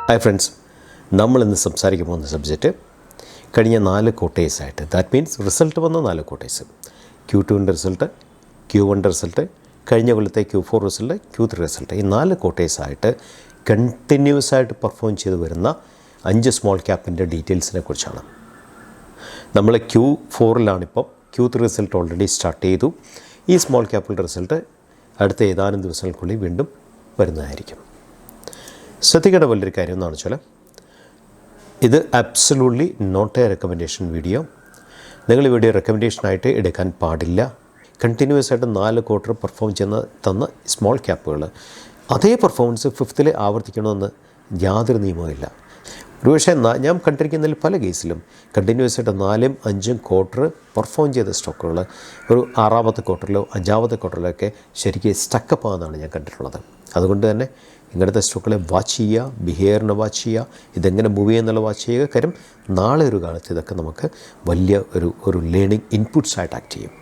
Hi friends, നമ്മളിന്ന് സംസാരിക്കാൻ പോകുന്ന സബ്ജക്റ്റ് കഴിഞ്ഞ 4 ക്വാർട്ടേഴ്സായിട്ട്, ദാറ്റ് മീൻസ് റിസൾട്ട് വന്ന 4 ക്വാർട്ടേഴ്സ്, Q2ൻ്റെ റിസൾട്ട്, Q1ൻ്റെ റിസൾട്ട്, കഴിഞ്ഞ കൊല്ലത്തെ Q4 റിസൾട്ട്, Q3 റിസൾട്ട്, ഈ 4 ക്വാർട്ടേഴ്സായിട്ട് കണ്ടിന്യൂസ് ആയിട്ട് പെർഫോം ചെയ്ത് വരുന്ന 5 സ്മോൾ ക്യാപ്പിൻ്റെ ഡീറ്റെയിൽസിനെ കുറിച്ചാണ്. നമ്മൾ Q4-ലാണിപ്പം. Q3 റിസൾട്ട് ഓൾറെഡി സ്റ്റാർട്ട് ചെയ്തു. ഈ സ്മോൾ ക്യാപ്പിൻ്റെ റിസൾട്ട് അടുത്ത ഏതാനും ദിവസങ്ങൾക്കുള്ളിൽ വീണ്ടും വരുന്നതായിരിക്കും. ശ്രദ്ധിക്കേണ്ട വലിയൊരു കാര്യം എന്താണെന്ന് വെച്ചാൽ, ഇത് absolutely not a recommendation video. നിങ്ങൾ ഈ വീഡിയോ റെക്കമെൻഡേഷനായിട്ട് എടുക്കാൻ പാടില്ല. കണ്ടിന്യൂസ് ആയിട്ട് 4 ക്വാർട്ടർ പെർഫോം ചെയ്യുന്ന തന്ന സ്മോൾ ക്യാപ്പുകൾ അതേ പെർഫോമൻസ് 5th ആവർത്തിക്കണമെന്ന് യാതൊരു നിയമവുമില്ല. ഒരുപക്ഷെ ഞാൻ കണ്ടിരിക്കുന്നതിൽ പല കേസിലും കണ്ടിന്യൂസ് ആയിട്ട് 4ഉം 5ഉം ക്വാർട്ടർ പെർഫോം ചെയ്ത സ്റ്റോക്കുകൾ ഒരു 6ാമത്തെ ക്വാർട്ടറിലോ 5ാമത്തെ ക്വാർട്ടറിലോ ഒക്കെ ശരിക്കും സ്റ്റക്കപ്പ് ആകുന്നതാണ് ഞാൻ കണ്ടിട്ടുള്ളത്. അതുകൊണ്ട് തന്നെ ഇങ്ങനത്തെ സ്റ്റോക്കുകളെ വാച്ച് ചെയ്യുക, ബിഹേവിയറിനെ വാച്ച് ചെയ്യുക, ഇതെങ്ങനെ മൂവ് ചെയ്യുന്നുള്ള വാച്ച് ചെയ്യുക. കാര്യം നാളെ ഒരു കാലത്ത് ഇതൊക്കെ നമുക്ക് വലിയ ഒരു ലേണിംഗ് ഇൻപുട്സ് ആയിട്ട് ആക്ട് ചെയ്യും.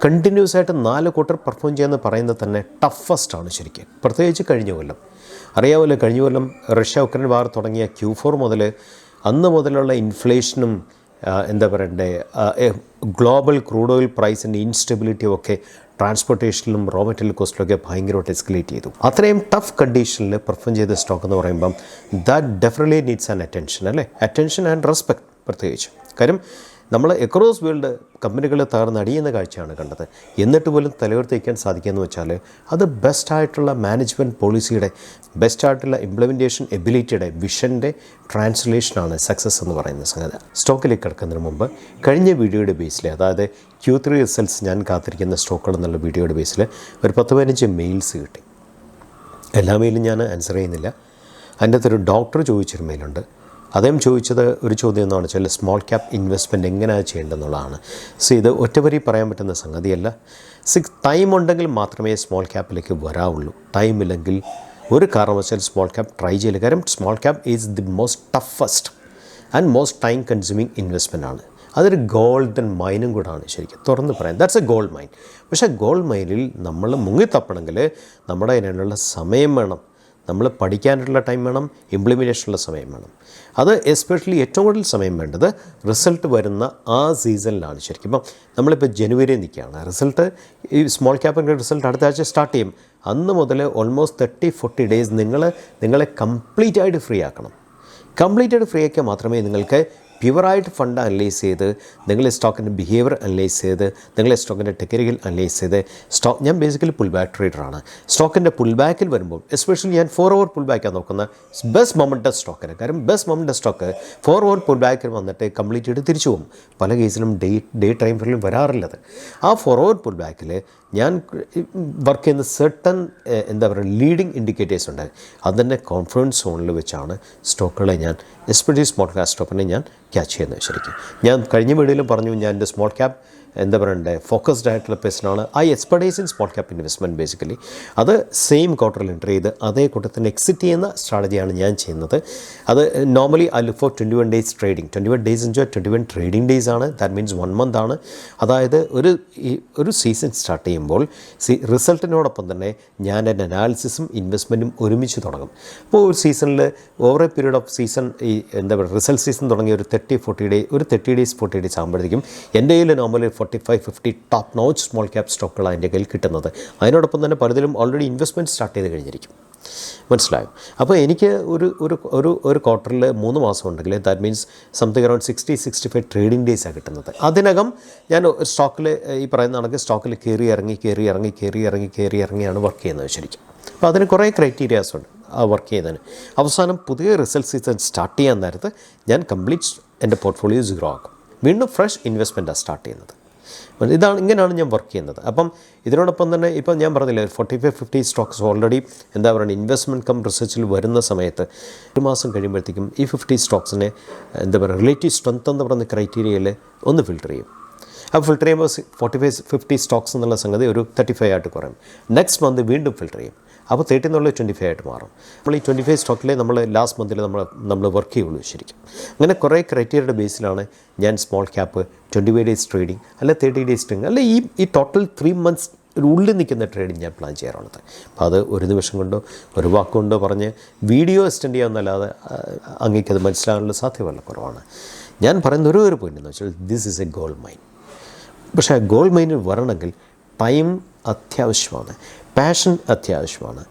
കണ്ടിന്യൂസ് ആയിട്ട് 4 ക്വാർട്ടർ പെർഫോം ചെയ്യുമെന്ന് പറയുന്നത് തന്നെ ടഫസ്റ്റ് ആണ് ശരിക്കും. പ്രത്യേകിച്ച് കഴിഞ്ഞ കൊല്ലം അറിയാമല്ലോ, കഴിഞ്ഞ കൊല്ലം റഷ്യ ഉക്രൈൻ വാർ തുടങ്ങിയ Q4 മുതൽ അന്ന് മുതലുള്ള ഇൻഫ്ലേഷനും എന്താ പറയണ്ടേ, ഗ്ലോബൽ ക്രൂഡ് ഓയിൽ പ്രൈസിൻ്റെ ഇൻസ്റ്റെബിലിറ്റിയും ഒക്കെ ട്രാൻസ്പോർട്ടേഷനിലും റോ മെറ്റീരിയൽ കോസ്റ്റിലൊക്കെ ഭയങ്കരമായിട്ട് എസ്കലേറ്റ് ചെയ്തു. അത്രയും ടഫ് കണ്ടീഷനിൽ പെർഫോം ചെയ്ത സ്റ്റോക്ക് എന്ന് പറയുമ്പം that definitely needs an attention, അല്ലേ? Attention and respect. പ്രത്യേകിച്ച് കാര്യം നമ്മൾ എക്രോസ് വേൾഡ് കമ്പനികൾ തകർന്നടിയുന്ന കാഴ്ചയാണ് കണ്ടത്. എന്നിട്ട് പോലും തലയുയർത്തിക്കാൻ സാധിക്കുകയെന്ന് വെച്ചാൽ അത് ബെസ്റ്റായിട്ടുള്ള മാനേജ്മെൻറ്റ് പോളിസിയുടെ, ബെസ്റ്റായിട്ടുള്ള ഇംപ്ലിമെൻറ്റേഷൻ എബിലിറ്റിയുടെ, വിഷൻ്റെ ട്രാൻസ്ലേഷനാണ് സക്സസ് എന്ന് പറയുന്ന സംഗതി. സ്റ്റോക്കിലേക്ക് കിടക്കുന്നതിന് മുമ്പ് കഴിഞ്ഞ വീഡിയോയുടെ ബേസിൽ, അതായത് Q3 റിസൾട്ട്സ് ഞാൻ കാത്തിരിക്കുന്ന സ്റ്റോക്കുകൾ എന്നുള്ള വീഡിയോയുടെ ബേസിൽ ഒരു 10-15 മെയിൽസ് കിട്ടി. എല്ലാ മെയിലും ഞാൻ ആൻസർ ചെയ്യുന്നില്ല. അതിൻ്റെ അകത്തൊരു ഡോക്ടർ ചോദിച്ചൊരു മെയിലുണ്ട്. അദ്ദേഹം ചോദിച്ചത് ഒരു ചോദ്യം എന്താണെന്ന് വെച്ചാൽ, സ്മോൾ ക്യാപ്പ് ഇൻവെസ്റ്റ്മെൻറ്റ് എങ്ങനെയാണ് ചെയ്യേണ്ടതെന്നുള്ളതാണ്. ഇത് ഒറ്റവരി പറയാൻ പറ്റുന്ന സംഗതിയല്ല. ടൈം ഉണ്ടെങ്കിൽ മാത്രമേ സ്മോൾ ക്യാപ്പിലേക്ക് വരാവുള്ളൂ. ടൈമില്ലെങ്കിൽ ഒരു കാരണവശാൽ സ്മോൾ ക്യാപ്പ് ട്രൈ ചെയ്യില്ല. കാര്യം small cap is the most toughest and most time consuming investment ആണ്. അതൊരു ഗോൾഡൻ മൈനും കൂടാണ് ശരിക്കും, തുറന്ന് പറയാം. That's A gold mine. പക്ഷേ ഗോൾഡ് മൈനിൽ നമ്മൾ മുങ്ങിത്തപ്പണമെങ്കിൽ നമ്മുടെ അതിനുള്ള സമയം വേണം, നമ്മൾ പഠിക്കാനുള്ള ടൈം വേണം, ഇംപ്ലിമെൻറ്റേഷനുള്ള സമയം വേണം. അത് എസ്പെഷ്യലി ഏറ്റവും കൂടുതൽ സമയം വേണ്ടത് റിസൾട്ട് വരുന്ന ആ സീസണിലാണ് ശരിക്കും. ഇപ്പം നമ്മളിപ്പോൾ ജനുവരി നിൽക്കുകയാണ്, റിസൾട്ട് ഈ സ്മോൾ ക്യാപ്പിൻ്റെ റിസൾട്ട് അടുത്ത ആഴ്ച സ്റ്റാർട്ട് ചെയ്യും. അന്ന് മുതൽ ഓൾമോസ്റ്റ് 30-40 ഡേയ്സ് നിങ്ങളെ കംപ്ലീറ്റ് ആയിട്ട് ഫ്രീ ആക്കണം. കംപ്ലീറ്റ് ആയിട്ട് ഫ്രീ ആക്കിയാൽ മാത്രമേ നിങ്ങൾക്ക് പ്യുവറായിട്ട് ഫണ്ട് അനലൈസ് ചെയ്ത്, നിങ്ങളെ സ്റ്റോക്കിൻ്റെ ബിഹേവിയർ അനലൈസ് ചെയ്ത്, നിങ്ങളെ സ്റ്റോക്കിൻ്റെ ടെക്നിക്കൽ അനലൈസ് ചെയ്ത്, ഞാൻ ബേസിക്കലി പുൾ ബാക്ക് ട്രേഡറാണ്. സ്റ്റോക്കിൻ്റെ പുൾ ബാക്കിൽ വരുമ്പോൾ എസ്പെഷ്യലി ഞാൻ 4 hour പുൾ ബാക്കാണ് നോക്കുന്ന ബെസ്റ്റ് മൊമെൻ്റസ് സ്റ്റോക്കിന്. കാര്യം ബെസ്റ്റ് മൊമെൻ്റസ് സ്റ്റോക്ക് 4 hour പുൾ ബാക്കിൽ വന്നിട്ട് കംപ്ലീറ്റ് ചെയ്ത് തിരിച്ചു പോകും. പല കേസിലും ഡേ ടൈം ഫ്രെയിലും വരാറില്ലത്. ആ 4 hour പുൾ ബാക്കിൽ ഞാൻ വർക്ക് ചെയ്യുന്ന സെർട്ടൺ എന്താ പറയുക ലീഡിങ് ഇൻഡിക്കേറ്റേഴ്സ് ഉണ്ട്. അതിൻ്റെ കോൺഫിഡൻസ് സോണിൽ വെച്ചാണ് സ്റ്റോക്കുകളെ ഞാൻ, എസ്പെഷ്യലി സ്മോൾ ക്യാപ് സ്റ്റോക്കിനെ ഞാൻ ക്യാച്ച് ചെയ്യുന്നത് ശരിക്കും. ഞാൻ കഴിഞ്ഞ വീഡിയോയിലും പറഞ്ഞു, ഞാൻ എൻ്റെ സ്മോൾ ക്യാപ്പ് എന്താ പറയണ്ടേ ഫോക്കസ്ഡ് ആയിട്ടുള്ള പേഴ്സണാണ്. I expertise in small cap investment basically. അത് സെയിം ക്വാർട്ടറിൽ എൻ്റർ ചെയ്ത് അതേ കൂട്ടത്തിൽ എക്സിറ്റ് ചെയ്യുന്ന സ്ട്രാറ്റജിയാണ് ഞാൻ ചെയ്യുന്നത്. അത് normally I look for 21 days trading. 21 days enjoy 21 trading days ആണ്. ദാറ്റ് മീൻസ് 1 month ആണ്. അതായത് ഒരു സീസൺ സ്റ്റാർട്ട് ചെയ്യുമ്പോൾ റിസൾട്ടിനോടൊപ്പം തന്നെ ഞാൻ എൻ്റെ അനാലിസിസും ഇൻവെസ്റ്റ്മെൻറ്റും ഒരുമിച്ച് തുടങ്ങും. അപ്പോൾ ഒരു സീസണിൽ over a period off season, ഈ എന്താ പറയുക റിസൾട്ട് സീസൺ തുടങ്ങിയ ഒരു 30 days 40 days ആകുമ്പോഴത്തേക്കും എൻ്റെ കയ്യിൽ normally 45-50 top notch small cap സ്റ്റോക്കുകളാണ് എൻ്റെ കയ്യിൽ കിട്ടുന്നത്. അതിനോടൊപ്പം തന്നെ പലതിലും ഓൾറെഡി ഇൻവെസ്റ്റ്മെൻറ്റ് സ്റ്റാർട്ട് ചെയ്ത് കഴിഞ്ഞിരിക്കും. മനസ്സിലായോ? അപ്പോൾ എനിക്ക് ഒരു ക്വാർട്ടറിൽ 3 മാസം ഉണ്ടെങ്കിൽ that means something around 60-65 trading ഡേയ്സാണ് കിട്ടുന്നത്. അതിനകം ഞാൻ സ്റ്റോക്കിൽ ഈ പറയുന്ന കണക്ക് സ്റ്റോക്കിൽ കയറി ഇറങ്ങിയാണ് വർക്ക് ചെയ്യുന്നത് ശരിക്കും. അപ്പോൾ അതിന് കുറേ ക്രൈറ്റീരിയാസ് ഉണ്ട് ആ വർക്ക് ചെയ്തതിന്. അവസാനം പുതിയ റിസൾട്ട് സീസൺ സ്റ്റാർട്ട് ചെയ്യാൻ നേരത്ത് ഞാൻ കംപ്ലീറ്റ് എൻ്റെ പോർട്ട്ഫോളിയോ 0 ആക്കും. വീണ്ടും ഫ്രഷ് ഇൻവെസ്റ്റ്മെൻറ്റാണ് സ്റ്റാർട്ട് ചെയ്യുന്നത്. ഇങ്ങനെയാണ് ഞാൻ വർക്ക് ചെയ്യുന്നത്. അപ്പം ഇതിനോടൊപ്പം തന്നെ ഇപ്പം ഞാൻ പറഞ്ഞില്ലേ 45-50 സ്റ്റോക്സ് ഓൾറെഡി എന്താ പറയുക ഇൻവെസ്റ്റ്മെൻറ്റ് കം റിസർച്ചിൽ വരുന്ന സമയത്ത് 1 മാസം കഴിയുമ്പോഴത്തേക്കും ഈ 50 സ്റ്റോക്സിനെ എന്താ പറയുക റിലേറ്റീവ് സ്ട്രെങ്ത് എന്ന് പറയുന്ന ക്രൈറ്റീരിയയിൽ ഒന്ന് ഫിൽട്ടർ ചെയ്യും. അപ്പോൾ ഫിൽട്ടർ ചെയ്യുമ്പോൾ 45-50 സ്റ്റോക്സ് എന്നുള്ള സംഗതി ഒരു 35 ആയിട്ട് കുറയും. നെക്സ്റ്റ് മന്ത് വീണ്ടും ഫിൽട്ടർ ചെയ്യും. അപ്പോൾ 30 എന്നുള്ളത് 25 ആയിട്ട് മാറും. നമ്മൾ ഈ 25 സ്റ്റോക്കിലെ നമ്മൾ ലാസ്റ്റ് മന്തിൽ നമ്മൾ വർക്ക് ചെയ്യുള്ളൂ ശരിക്കും. അങ്ങനെ കുറേ ക്രൈറ്റീരിയയുടെ ബേസിലാണ് ഞാൻ സ്മോൾ ക്യാപ്പ് 25 days ട്രേഡിംഗ് അല്ലെ 30 days ട്രേഡിംഗ് അല്ലെ ഈ ടോട്ടൽ 3 months ഒരു ഉള്ളിൽ നിൽക്കുന്ന ട്രേഡിങ് ഞാൻ പ്ലാൻ ചെയ്യാറുള്ളത്. അപ്പോൾ അത് ഒരു നിമിഷം കൊണ്ടോ ഒരു വാക്കുകൊണ്ടോ പറഞ്ഞ് വീഡിയോ എക്സ്റ്റെൻഡ് ചെയ്യാമെന്നല്ലാതെ അങ്ങേക്കത് മനസ്സിലാകാനുള്ള സാധ്യത വളരെ കുറവാണ്. ഞാൻ പറയുന്ന ഒരു പോയിൻ്റ് എന്ന് വെച്ചാൽ this is A gold mine. പക്ഷേ ആ ഗോൾഡ് മൈനിൽ വരണമെങ്കിൽ ടൈം അത്യാവശ്യമാണ്, പാഷൻ അത്യാവശ്യമാണ്,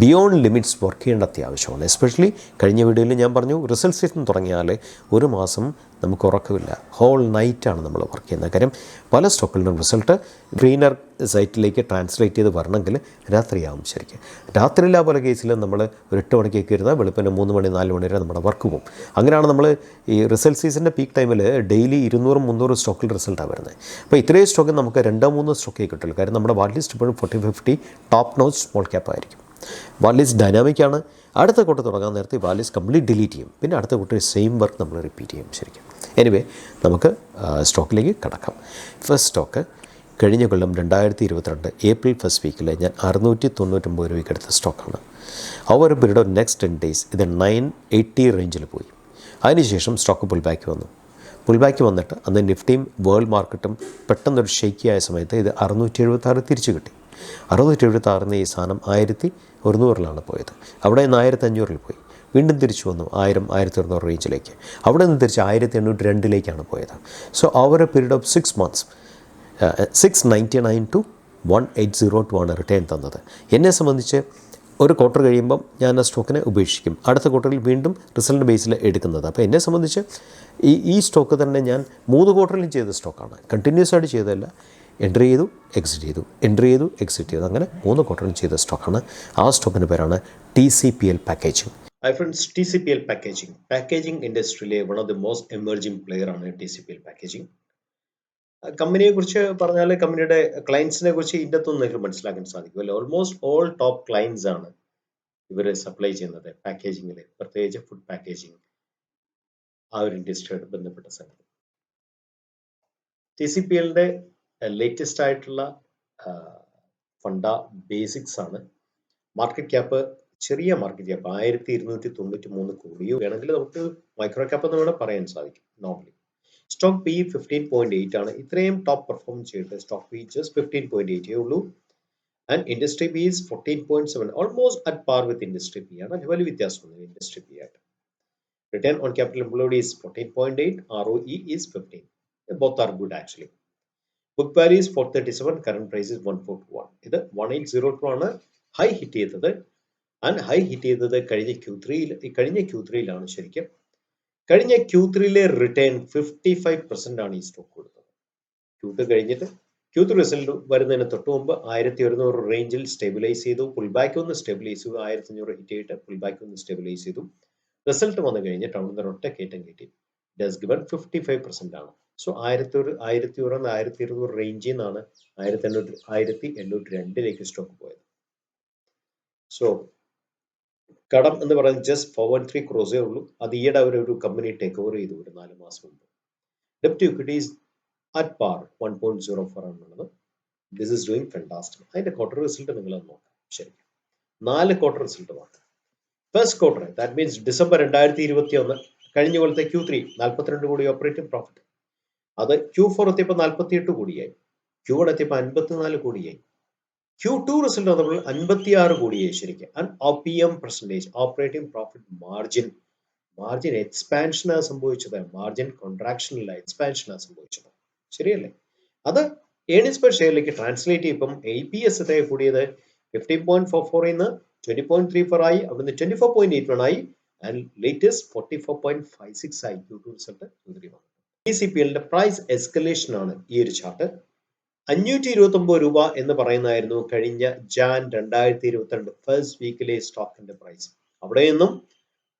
ബിയോണ്ട് ലിമിറ്റ്സ് വർക്ക് ചെയ്യേണ്ട അത്യാവശ്യമാണ്. എസ്പെഷ്യലി കഴിഞ്ഞ വീഡിയോയിൽ ഞാൻ പറഞ്ഞു റിസൾട്ട് സീസൺ തുടങ്ങിയാൽ ഒരു മാസം നമുക്ക് ഉറക്കമില്ല, ഹോൾ നൈറ്റാണ് നമ്മൾ വർക്ക് ചെയ്യുന്നത്. കാര്യം പല സ്റ്റോക്കുകളുടെ റിസൾട്ട് ഗ്രീനർ സൈറ്റിലേക്ക് ട്രാൻസ്ലേറ്റ് ചെയ്ത് വരണമെങ്കിൽ രാത്രിയാവും. ശരിക്കും രാത്രിയില്ല പല കേസിലും നമ്മൾ ഒരു 8 മണിക്കൊക്കെ ഇരുന്നാൽ വെളുപ്പിന് 3 മണി 4 മണി വരെ നമ്മുടെ വർക്ക് പോകും. അങ്ങനെയാണ് നമ്മൾ ഈ റിസൾട്ട് സീസണിൻ്റെ പീക്ക് ടൈമിൽ ഡെയിലി 200-300 സ്റ്റോക്കിൽ റിസൾട്ടാണ് വരുന്നത്. അപ്പോൾ ഇത്രയും സ്റ്റോക്ക് നമുക്ക് 2-3 സ്റ്റോക്കേ കിട്ടുള്ളൂ. കാര്യം നമ്മുടെ വാട്ട് ലിസ്റ്റ് ഇപ്പോഴും 40-50 ടോപ്പ് നോച്ച് സ്മോൾ ക്യാപ്പ് ആയിരിക്കും. വാട്ട് ലിസ്റ്റ് ഡൈനാമിക്കാണ്. അടുത്ത കൂട്ടം തുടങ്ങാൻ നേരത്തെ വാട്ട് ലിസ്റ്റ് കംപ്ലീറ്റ് ഡിലീറ്റ് ചെയ്യും, പിന്നെ അടുത്ത കൂട്ടം സെയിം വർക്ക് നമ്മൾ റിപ്പീറ്റ് ചെയ്യും. ശരിക്കും എനിവേ നമുക്ക് സ്റ്റോക്കിലേക്ക് കടക്കാം. ഫസ്റ്റ് സ്റ്റോക്ക് കഴിഞ്ഞ കൊല്ലം 2022 ഏപ്രിൽ ഫസ്റ്റ് വീക്കിൽ ഞാൻ 699 രൂപയ്ക്ക് എടുത്ത സ്റ്റോക്കാണ്. Over a period of next 10 days ഇത് 980 റേഞ്ചിൽ പോയി. അതിനുശേഷം സ്റ്റോക്ക് പുൾ ബാക്ക് വന്നു. പുൾ ബാക്ക് വന്നിട്ട് അന്ന് നിഫ്റ്റിയും വേൾഡ് മാർക്കറ്റും പെട്ടെന്നൊരു ഷെയ്ക്കി ആയ സമയത്ത് ഇത് 676 തിരിച്ചു കിട്ടി. 676 ഈ സാധനം 1100 പോയത്. അവിടെ നിന്ന് 1500 പോയി, വീണ്ടും തിരിച്ചു വന്നു 1000-1100 റേഞ്ചിലേക്ക്. അവിടെ നിന്ന് തിരിച്ച് 1802 പോയത്. So over a period of 6 months 699 to 180 ആണ് റിട്ടേൺ തന്നത്. എന്നെ സംബന്ധിച്ച് ഒരു ക്വാർട്ടർ കഴിയുമ്പം ഞാൻ ആ സ്റ്റോക്കിനെ ഉപേക്ഷിക്കും, അടുത്ത ക്വാർട്ടറിൽ വീണ്ടും റിസൾട്ട് ബേസിൽ എടുക്കുന്നത്. അപ്പോൾ എന്നെ സംബന്ധിച്ച് ഈ സ്റ്റോക്ക് തന്നെ ഞാൻ 3 ക്വാർട്ടറിലും ചെയ്ത സ്റ്റോക്കാണ്, കണ്ടിന്യൂസ് ആയിട്ട് ചെയ്തതല്ല. എൻട്രി ചെയ്തു, എക്സിറ്റ് ചെയ്തു, എൻട്രി ചെയ്തു, എക്സിറ്റ് ചെയ്തു, അങ്ങനെ 3 ക്വാർട്ടറിലും ചെയ്ത സ്റ്റോക്കാണ്. ആ സ്റ്റോക്കിൻ്റെ പേരാണ് TCPL packaging. Hi friends, TCPL packaging ഇൻഡസ്ട്രിയിലെ one of the most emerging player ആണ് TCPL പാക്കേജിംഗ്. കമ്പനിയെ കുറിച്ച് പറഞ്ഞാൽ കമ്പനിയുടെ ക്ലയൻസിനെ കുറിച്ച് ഇതിൻ്റെ അകത്തൊന്നും നിങ്ങൾക്ക് മനസ്സിലാക്കാൻ സാധിക്കുമല്ലോ. ഓൾമോസ്റ്റ് ഓൾ ടോപ്പ് ക്ലയൻസ് ആണ് ഇവർ സപ്ലൈ ചെയ്യുന്നത് പാക്കേജിങ്ങിൽ, പ്രത്യേകിച്ച് ഫുഡ് പാക്കേജിങ് ആ ഒരു ഇൻഡസ്ട്രിയായിട്ട് ബന്ധപ്പെട്ട സംഗതി. TCPLന്റെ ലേറ്റസ്റ്റ് ആയിട്ടുള്ള ഫണ്ട ബേസിക്സ് ആണ്. മാർക്കറ്റ് ക്യാപ്പ് ചെറിയ മാർക്കറ്റ് ക്യാപ്പ് 1293 കോടിയോ വേണമെങ്കിൽ നമുക്ക് മൈക്രോ ക്യാപ്പ് എന്ന് വേണം പറയാൻ സാധിക്കും നോർമലി. സ്റ്റോക്ക് പി 15.8 ആണ്. ഇത്രയും ടോപ്പ് പെർഫോം ചെയ്തിട്ട് സ്റ്റോക്ക് പി ജസ്റ്റ് 15.8 ഉള്ളൂ. And industry P is 14.7, almost at par with industry P ആണ്. വലിയ വ്യത്യാസമൊന്നും ഇൻഡസ്ട്രി പി ആയിട്ട്. Return on capital employed is 14.8, ROE is 15. Both are good actually. Book value is 437, current price is 141. ഇത് 1802 ആണ് high hit ചെയ്തത്. And high hit ചെയ്തത് കഴിഞ്ഞ Q3-യിലാണ്. ശരിക്കും കഴിഞ്ഞ Q3-യിലെ റിട്ടേൺ 55% ആണ് ഈ സ്റ്റോക്ക് കൊടുത്തത്. Q2 കഴിഞ്ഞിട്ട് Q3 റിസൾട്ട് വരുന്നതിന് തൊട്ട് മുമ്പ് 1100 റേഞ്ചിൽ സ്റ്റെബിലൈസ് ചെയ്തു. പുൾ ബാക്ക് ഒന്ന് സ്റ്റെബിലൈസ് ചെയ്തു, 1500 ഹിറ്റ് ചെയ്തിട്ട് പുൾ ബാക്ക് ഒന്ന് സ്റ്റെബിലൈസ് ചെയ്തു. റിസൾട്ട് വന്നു കഴിഞ്ഞിട്ട് അവിടെ ഒറ്റ കയറ്റം കിട്ടി. ഡസ് ഗിവൺ 55% ആണ്. സോ 1100-1200 റേഞ്ചിൽ നിന്നാണ് 1802 സ്റ്റോക്ക് പോയത്. സോ കടം എന്ന് പറയുന്നത് ജസ്റ്റ് 413 ക്രോസേ ഉള്ളൂ. അത് ഈയിടെ ഒരു കമ്പനി ടേക്ക് ഓവർ ചെയ്തു ഒരു 4 മാസം മുമ്പ്. ഡെപ്റ്റ് ഇക്വിറ്റി ഈസ് അറ്റ് പാർ 1.04 ആണുള്ളത്. This is doing fantastic. അതിന്റെ ക്വാർട്ടർ റിസൾട്ട് നിങ്ങൾ നോക്കാം. ശരി, 4 ക്വാർട്ടർ റിസൾട്ട് നോക്കാം. First quarter that means December 2021 കഴിഞ്ഞ കൊല്ലത്തെ Q3 42 കോടി ഓപ്പറേറ്റിംഗ് പ്രോഫിറ്റ്. അത് Q4 എത്തിയപ്പോൾ 48 കോടിയായി, Q1 എത്തിയപ്പോൾ 54 കോടിയായി. Q2 റിസൾട്ട് വന്നപ്പോൾ 56 കോടിയായി ശരിക്കും. And OPM percentage, operating profit margin എക്സ്പാൻഷനാണ് സംഭവിച്ചത്. മാർജിൻ കോൺട്രാക്ഷനില്ല, എക്സ്പാൻഷനാണ് സംഭവിച്ചത്. ശരിയല്ലേ? അത് ഏണിങ്സ് പെർ ഷെയറിലേക്ക് ട്രാൻസ്ലേറ്റ് ചെയ്യുമ്പം APS കൂടിയത് 15.44 നിന്ന് 20.34 ആയി, അവിടുന്ന് 24.81 ആയി, ആൻഡ് ലേറ്റസ്റ്റ് 44.56 ആയി. Q2 റിസൾട്ട് TCPLന്റെ പ്രൈസ് എസ്കലേഷൻ ആണ് ഈ ഒരു ചാർട്ട്. 529 രൂപ എന്ന് പറയുന്നതായിരുന്നു കഴിഞ്ഞ Jan 2022 ഫസ്റ്റ് വീക്കിലെ സ്റ്റോക്കിന്റെ പ്രൈസ്. അവിടെ നിന്നും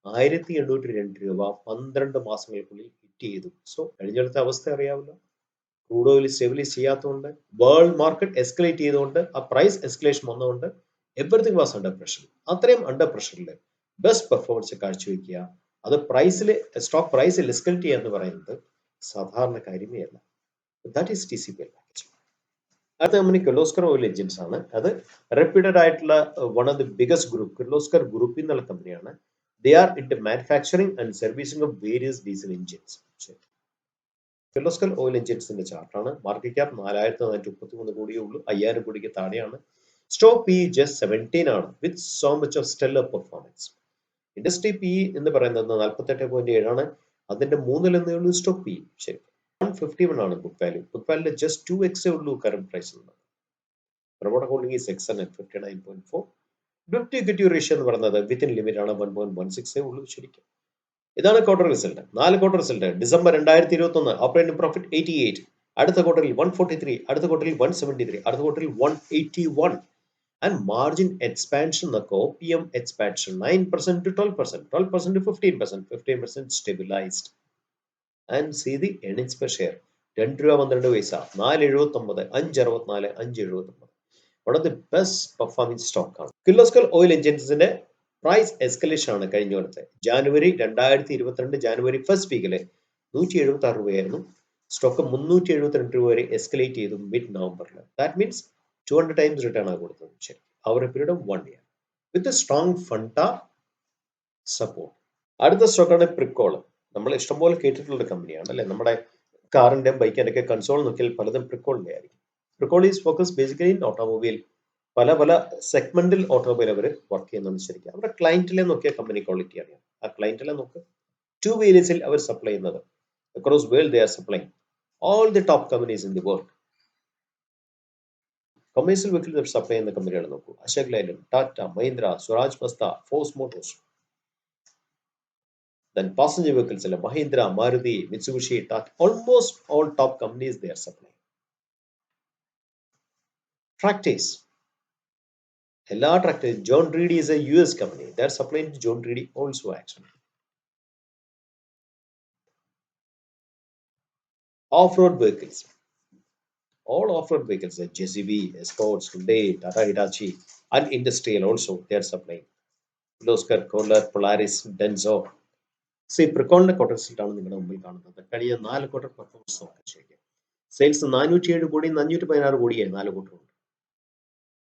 1802 രൂപ 12 മാസങ്ങൾക്കുള്ളിൽ ഹിറ്റ് ചെയ്തു. സോ കഴിഞ്ഞ അവസ്ഥ അറിയാമല്ലോ. ക്രൂഡ് ഓയിൽ സ്റ്റെബിലൈസ് ചെയ്യാത്തതുകൊണ്ട്, വേൾഡ് മാർക്കറ്റ് എസ്കലേറ്റ് ചെയ്തുകൊണ്ട്, ആ പ്രൈസ് എസ്കലേഷൻ വന്നുകൊണ്ട് എവറിത്തിങ് വാസ് അണ്ടർ പ്രഷർ. അത്രയും അണ്ടർ പ്രഷറിൽ ബെസ്റ്റ് പെർഫോമൻസ് കാഴ്ചവെക്കുക, അത് സ്റ്റോക്ക് പ്രൈസിൽ എസ്കലേറ്റ് ചെയ്യുക എന്ന് പറയുന്നത് സാധാരണ കാര്യമേ അല്ല. That is TCPL package. അടുത്ത കമ്പനി കിർലോസ്കർ ഓയിൽ എഞ്ചിൻസ് ആണ്. അത് റെപ്യൂട്ടഡ് ആയിട്ടുള്ള one of the biggest group, Kirloskar ഗ്രൂപ്പിൽ നിന്നുള്ള കമ്പനിയാണ്. They are into manufacturing and servicing of various diesel engines. Kirloskar oil എഞ്ചിൻസിന്റെ ചാർട്ടാണ്. മാർക്കറ്റ് ക്യാപ് 4433 കോടിയേ ഉള്ളൂ, 5000 കോടിക്ക് താഴെയാണ്. സ്റ്റോക്ക് പി ജസ്റ്റ് 17 ആണ്, with so much of stellar performance. Industry P എന്ന് പറയുന്നത് 48.7 ആണ്, അതിന്റെ 3 ഉള്ളൂ സ്റ്റോക്ക് പി. ശരി, 151 ആണ് book value. Book value just 2x ഉള്ളൂ കറന്റ് പ്രൈസിൽ. പ്രൊമോട്ടർ ഹോൾഡിംഗ് ഈസ് എക്സൺ at 59.4. ഡെപ്റ്റ് ഇക്വിറ്റി റേഷ്യോ എന്ന് പറയുന്നത് വിത്തിൻ ലിമിറ്റ് ആണ്, 1.16 ഉള്ളൂ. ശരിക്കും ഇതാണ് quarter result. 4 quarter result. December 2021 operating profit 88, അടുത്ത ക്വാർട്ടറിൽ 143, അടുത്ത ക്വാർട്ടറിൽ 173, അടുത്ത ക്വാർട്ടറിൽ 181. ആൻഡ് മാർജിൻ എക്സ്പാൻഷൻ നോക്കുക, OPM expansion 9% to 12%, 12% to 15%, 15% stabilised. And see the earnings per share 2 രൂപ 12 പൈസ, 4.79, 5.64, 5.79. One of the best performing stock ആണ്. കിർലോസ്കർ ഓയിൽ എഞ്ചിൻസിന്റെ പ്രൈസ് എസ്കലേഷൻ ആണ് കഴിഞ്ഞ കൊല്ലത്തെ. ജാനുവരി 2022 ജാനുവരി ഫസ്റ്റ് വീക്കില് 176 രൂപയായിരുന്നു. സ്റ്റോക്ക് 372 രൂപ വരെ എസ്കലേറ്റ് ചെയ്തു മിഡ് നവംബറിൽ. ദാറ്റ് മീൻസ് 200 ടൈംസ് റിട്ടേൺ ആണ് കൊടുത്തത്. ശരി, അവർ a period of 1 year with strong fund support. അടുത്ത സ്റ്റോക്കാണ് പ്രിക്കോൾ. നമ്മൾ ഇഷ്ടംപോലെ കേട്ടിട്ടുള്ള കമ്പനിയാണ് അല്ലെ. നമ്മുടെ കാറിന്റെ ബൈക്കിന്റെ ഒക്കെ കൺസോൾ നോക്കിയാൽ പലതും പ്രിക്കോളിന്റെ ആയിരിക്കും. Pricol is focus basically in automobile. പല പല സെഗ്മെന്റിൽ ഓട്ടോമൊബൈൽ അവർ വർക്ക് ചെയ്യുന്നുണ്ട്. ശരിക്കും അവരുടെ ക്ലയന്റിലെ നോക്കിയ കമ്പനി ക്വാളിറ്റി അറിയാം. ആ ക്ലയന്റിലെ നോക്ക്, 2 വീലേഴ്സിൽ അവർ സപ്ലൈ ചെയ്യുന്നത് across world they are supplying all the top companies in the world. Commercial vehicle supply ചെയ്യുന്ന കമ്പനികൾ നോക്കൂ, Ashok Leyland, Tata, Mahindra, Swaraj Mazda, Force Motors. Then passenger vehicles, Mahindra, Maruti, Mitsubishi, Tata, almost all top companies they are supplying. Tractors. Ella Tractors, John Reedy is a US company. They are supplying to John Reedy also actually. Off-road vehicles. All off-road vehicles, JCB, Escorts, Hyundai, Tata Hitachi, and industrial also they are supplying. Kirloskar, Kohler, Polaris, Denso. See പ്രിക്കോളിന്റെ quarter result ആണ് നിങ്ങളുടെ മുമ്പിൽ കാണുന്നത്. കഴിഞ്ഞ 4 quarter performance നോക്കാൻ ശരിക്കും sales 407 കോടി 516 കോടിയായി 4 quarter ഉണ്ട്.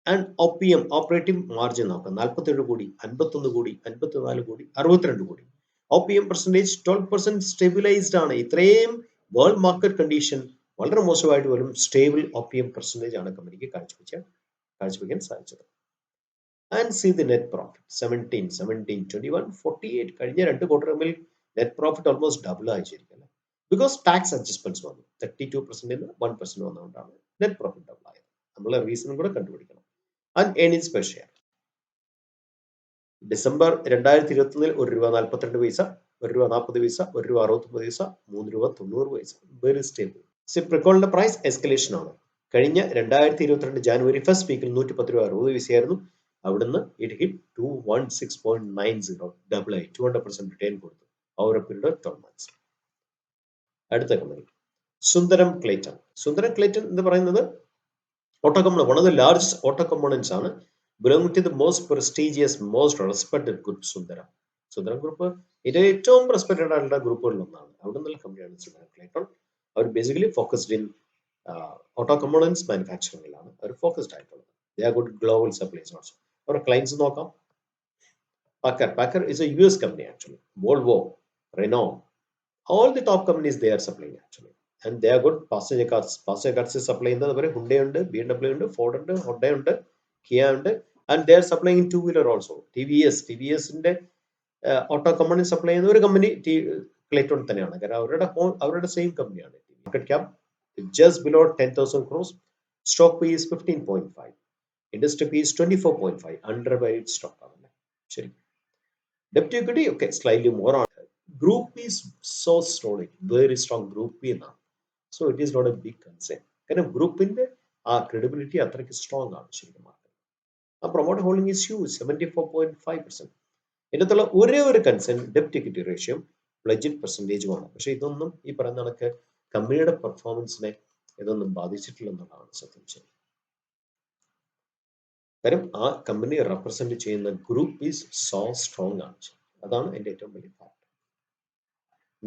ആൻഡ് OPM ഓപ്പറേറ്റിംഗ് മാർജിൻ നോക്കാം, 47 കോടി, 51 കോടി, 54 കോടി, 62 കോടി. OPM പെർസെന്റേജ് 12% സ്റ്റെബിലൈസ്ഡ് ആണ്. ഇത്രയും വേൾഡ് മാർക്കറ്റ് കണ്ടീഷൻ വളരെ മോശമായിട്ട് പോലും സ്റ്റേബിൾ OPM പെർസെന്റേജ് ആണ് കമ്പനിക്ക് കാഴ്ചവെക്കാൻ സാധിച്ചത്. And C the net profit 17, 17, 21, 48. കഴിഞ്ഞ 2 ക്വാർട്ടർ തമ്മിൽ നെറ്റ് പ്രോഫിറ്റ് ഓൾമോസ്റ്റ് ഡബിൾ ആയിരിക്കും. ബിക്കോസ് ടാക്സ് അഡ്ജസ്റ്റ്മെന്റ്സ് വന്നു, 32% 1% വന്നുകൊണ്ടാണ് നെറ്റ് പ്രോഫിറ്റ് ഡബിൾ ആയത്. നമ്മൾ റീസണും കൂടെ കണ്ടുപിടിക്കണം. And earnings per share December 2021 1 രൂപ 42 പൈസ, 1 രൂപ 40 പൈസ, 1 രൂപ 69 പൈസ, 3 രൂപ 90 പൈസ. Very stable. പ്രിക്കോളിന്റെ പ്രൈസ് എസ്കലേഷൻ ആണ്. കഴിഞ്ഞ 2022 ജാനുവരി ഫസ്റ്റ് വീക്കിൽ 110 രൂപ 60 പൈസയായിരുന്നു. അവിടുന്ന് ഇറ്റ് ഹിറ്റ് 216.90, ഡബിൾ ആയി, 200% റിട്ടേൺ കൊടുത്തു over a period of 12 months. അടുത്ത കമ്പനി സുന്ദരം ക്ലേറ്റൺ. സുന്ദരം ക്ലേറ്റൺ എന്ന് പറയുന്നത് auto component, one of the largest auto components ആണ്. Belong to the most prestigious, most respected group Sundaram. Sundaram group ഇത് ഏറ്റവും റെസ്പെക്ടഡ് ആയിട്ടുള്ള ഗ്രൂപ്പുകളിൽ ഒന്നാണ്. അവിടെ നിന്നുള്ള കമ്പനിയാണ് സുന്ദരം ക്ലേറ്റൺ. അവർ basically focused in auto components മാനുഫാക്ചറിംഗിലാണ് അവർ ഫോക്കസ്ഡ് ആയിട്ടുള്ളത്. They are good global supplies also. അവരുടെ ക്ലയൻസ് നോക്കാം, Packer is a US company actually, Volvo, Renault, all the top companies they are supplying actually, and they are good passenger cars supply ചെയ്യുന്നത് അവർ Hyundai ഉണ്ട്, BMW ഉണ്ട്, Ford ഉണ്ട്, Honda ഉണ്ട്, Kia ഉണ്ട്, and they are supplying in two wheeler also. TVS ന്റെ auto company supply ചെയ്യുന്ന ഒരു company Clayton തന്നെയാണ്. കാരണം അവരുടെ സെയിം കമ്പനിയാണ്. Market cap just below 10,000 crores, stock P is 15.5, industry P is 24.5, undervalued stock ആണ്. ശരി, debt equity okay slightly more on. Group is so solid, very strong group P now, so it is not a big concern. കാരണം ഗ്രൂപ്പിന്റെ ആ credibility അത്രയ്ക്ക് strong ആണ് ശരിക്കും. ആ promoter holding is huge, 74.5%. ഇതിനകത്തുള്ള ഒരേ ഒരു കൺസേൺ ഡെപ്റ്റ് ഇക്വിറ്റി റേഷ്യോ പ്ലജഡ് പെർസെന്റേജുമാണ്. പക്ഷെ ഇതൊന്നും ഈ പറയുന്ന കണക്ക് കമ്പനിയുടെ പെർഫോമൻസിനെ ഇതൊന്നും ബാധിച്ചിട്ടില്ലെന്നുള്ളതാണ് സത്യം. ശരി, കാര്യം ആ കമ്പനി റെപ്രസെന്റ് ചെയ്യുന്ന ഗ്രൂപ്പ് ഈസ് സോ സ്ട്രോങ് ആണ്. അതാണ് എൻ്റെ ഏറ്റവും വലിയ ഫാക്ട്.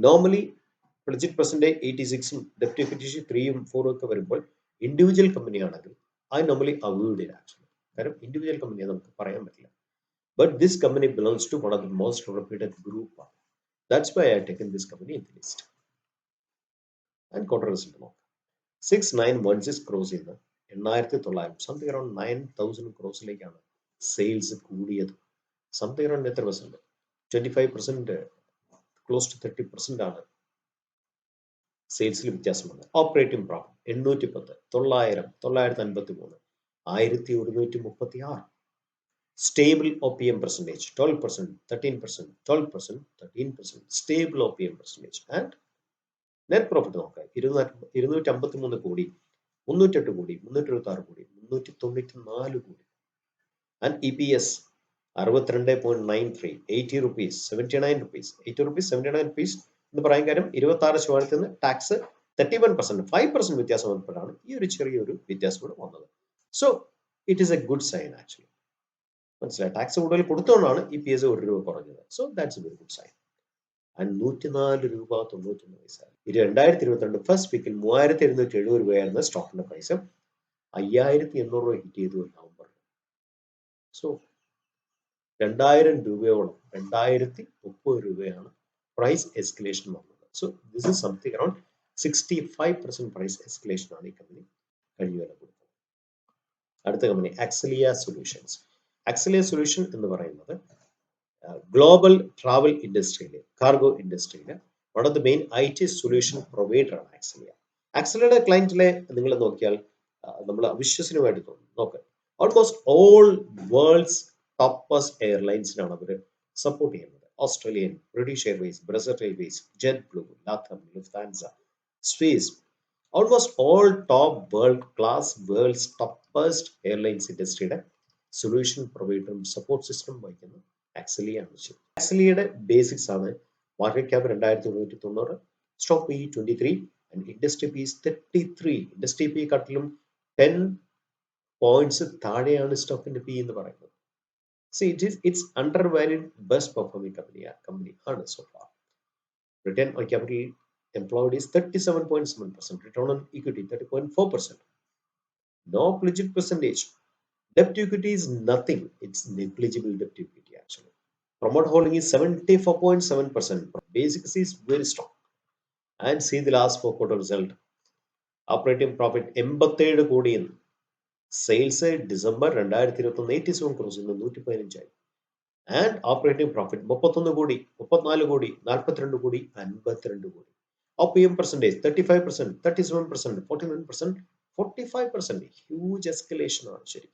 നോർമലി പ്ലജഡ് പെർസെന്റേജ് 86 ഡെപ്റ്റ് ഇക്വിറ്റി 3, 4 ഒക്കെ വരുമ്പോൾ ഇൻഡിവിജ്വൽ കമ്പനി ആണെങ്കിൽ I normally avoid it actually. കാരണം ഇൻഡിവിജ്വൽ കമ്പനിയെ നമുക്ക് പറയാൻ പറ്റില്ല. But this company belongs to one of the most reputed group. That's why I have taken this company in the list. And quarter result നോക്കാം. 6916 cross ചെയ്യുന്ന 8900 something around 9000 ക്രോസിലേക്കാണ് sales കൂടിയത്. Something around എത്ര percent? 25%, close to 30% ആണ് സെയിൽസിൽ വ്യത്യാസം വന്നത്. Operating profit 810, 900, 953, 1136. Stable OPM percentage 12%, 13%, 12%, 13%. Stable OPM percentage. And net profit നോക്കാം. 253 കോടി, 308 കോടി, 326 കോടി, 394 കോടി. And EPS 62.93, 80 rupees, 79 rupees, 80 rupees, 79 rupees എന്ന് പറയാൻ കാര്യം 26% നിന്ന് ടാക്സ് 31%, 5% വ്യത്യാസം വന്നപ്പോഴാണ് ഈ ഒരു ചെറിയൊരു വ്യത്യാസം കൂടെ വന്നത്. So it is a good sign actually. മനസ്സിലായി? ടാക്സ് കൂടുതൽ കൊടുത്തുകൊണ്ടാണ് EPS 1 രൂപ കുറഞ്ഞത്. So that's a very good sign. And 104 രൂപ 91 പൈസ. 2022 ഫസ്റ്റ് വീക്കിൽ 3770 രൂപയായിരുന്ന സ്റ്റോക്കിന്റെ പ്രൈസ് 5800 രൂപ ഹിറ്റ് ചെയ്തു നവംബർ. സോ 2000 രൂപയോളം, 2030 രൂപയാണ് പ്രൈസ് എസ്കലേഷൻ വന്നത്. So this is something around 65% price escalation ആണ് ഈ കമ്പനി കഴിഞ്ഞ വില കൊടുത്തത്. അടുത്ത കമ്പനി ആക്സലിയ സൊല്യൂഷൻസ്. ആക്സലിയ സൊല്യൂഷൻ എന്ന് പറയുന്നത് ഗ്ലോബൽ ട്രാവൽ ഇൻഡസ്ട്രിയിലെ, കാർഗോ ഇൻഡസ്ട്രിയിലെ one of the main IT solution provider ആണ് ആക്സലിയ. ആക്സലിയയുടെ ക്ലയന്റിലെ നിങ്ങൾ നോക്കിയാൽ നമ്മൾ അവിശ്വസനീയമായിട്ട് തോന്നും. നോക്കാം, ഓൾമോസ്റ്റ് ഓൾ വേൾഡ്സ് ടോപ്പസ്റ്റ് എയർലൈൻസിനാണ് അവർ സപ്പോർട്ട് ചെയ്യുന്നത്. Australian, British Airways, Brussels Airways, Jet Blue, LATAM, Lufthansa, Swiss, almost all top world class world's toppest airlines ഇൻഡസ്ട്രിയുടെ സൊല്യൂഷൻ പ്രൊവൈഡറും സപ്പോർട്ട് സിസ്റ്റം വഹിക്കുന്ന ആക്സലിയ ആണ്. ആക്സലിയയുടെ ബേസിക്സ് ആണ് market cap 2990, stock PE 23 and industry PE 33. Industry PE കാട്ടിലും 10 points താഴെയാണ് സ്റ്റോക്കിന്റെ PE എന്ന് പറയുന്നത്. See, it's undervalued, best performing company ആണ് so far. Return on capital employed is 37.7%, return on equity 30.4%. No pledged percentage. Debt to equity is nothing. It's negligible debt to equity actually. Promote holding is 74.7%. Basics is very strong. And see the last 4 quarter result. Operating profit 87 കോടി. Sales December 2021 87 cross ചെയ്യുന്നു, 115 ആയി. And operating profit 31 കോടി, 34 കോടി, 42 കോടി, 52 കോടി. OPM percentage 35%, 37%, 41%, 45%. Huge escalation ആണ് ശരി.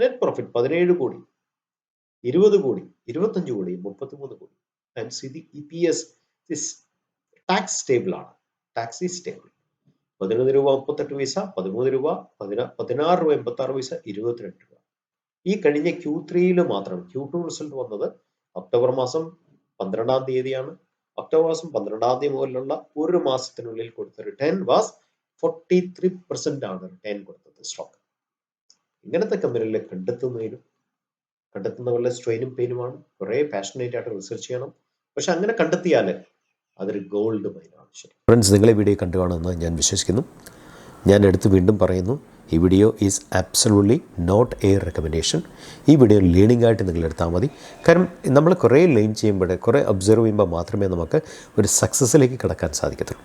Net profit 17 കോടി, 20 കോടി, 25 crore, 33 crore. And see EPS tax stable ആണ്. Tax is stable. 11 രൂപ 38 പൈസ, 13 രൂപ, 16 രൂപ 86 പൈസ, 22 രൂപ. ഈ കഴിഞ്ഞ Q3 മാത്രം. Q2 റിസൾട്ട് വന്നത് ഒക്ടോബർ മാസം 12 തീയതിയാണ്. ഒക്ടോബർ മാസം 12 മുതലുള്ള ഒരു മാസത്തിനുള്ളിൽ കൊടുത്ത റിട്ടേൺ വാസ് 43% ആണ് റിട്ടേൺ കൊടുത്തത് സ്റ്റോക്ക്. ഇങ്ങനത്തെ കമ്പനികളെ കണ്ടെത്തുന്ന വളരെ സ്ട്രെയിനും പെയിനുമാണ്. കുറെ പാഷനേറ്റ് ആയിട്ട് റിസർച്ച് ചെയ്യണം. പക്ഷെ അങ്ങനെ കണ്ടെത്തിയാൽ അതൊരു ഗോൾഡ് മൈനാണ്. ശരി ഫ്രണ്ട്സ്, നിങ്ങളെ വീഡിയോ കണ്ടു കാണുമെന്ന് ഞാൻ വിശ്വസിക്കുന്നു. ഞാൻ എടുത്ത് വീണ്ടും പറയുന്നു, ഈ video is absolutely not a recommendation. ഈ വീഡിയോ ലേണിംഗ് ആയിട്ട് നിങ്ങൾ എടുത്താൽ മതി. കാരണം നമ്മൾ കുറേ ലേൺ ചെയ്യുമ്പോൾ, കുറേ ഒബ്സർവ് ചെയ്യുമ്പോൾ മാത്രമേ നമുക്ക് ഒരു സക്സസ്സിലേക്ക് കടക്കാൻ സാധിക്കത്തുള്ളൂ.